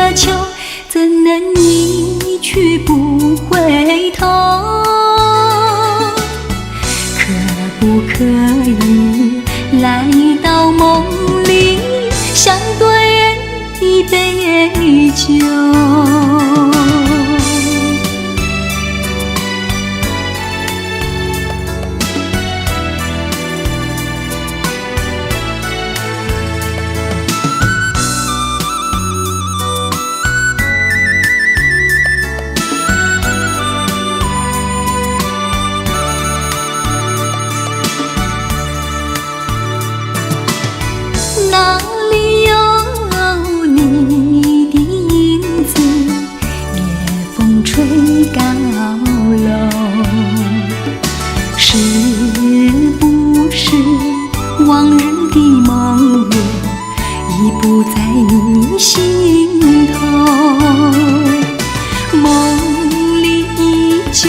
个秋，怎能一去不回头？可不可以来到梦里，相对一杯酒？哪里有你的影子，夜风吹高楼？是不是往日的梦魇已不在你心头？梦里依旧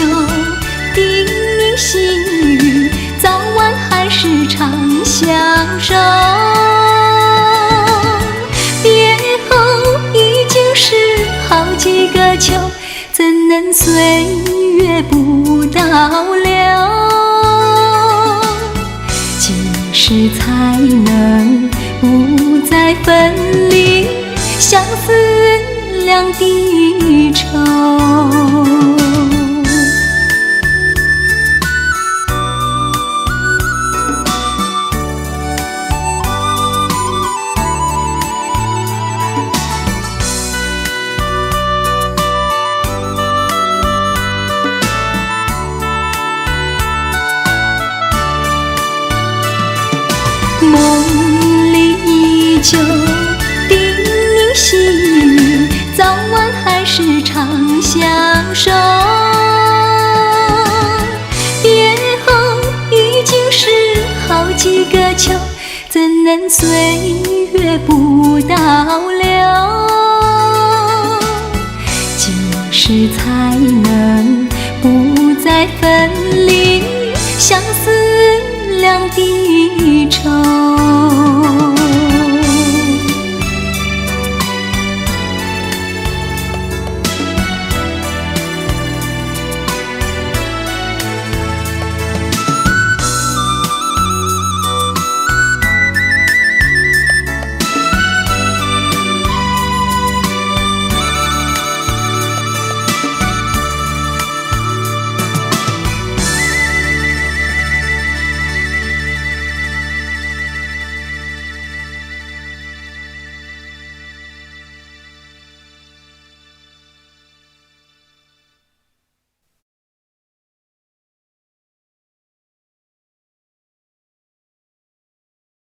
叮咛细语，早晚还是常相守。好几个秋，怎能岁月不倒流？几时才能不再分离，相思两地愁？梦里依旧叮咛细语，早晚还是常相守。别后已经是好几个秋，怎能岁月不倒流？几时才能不再分离，相思两地愁？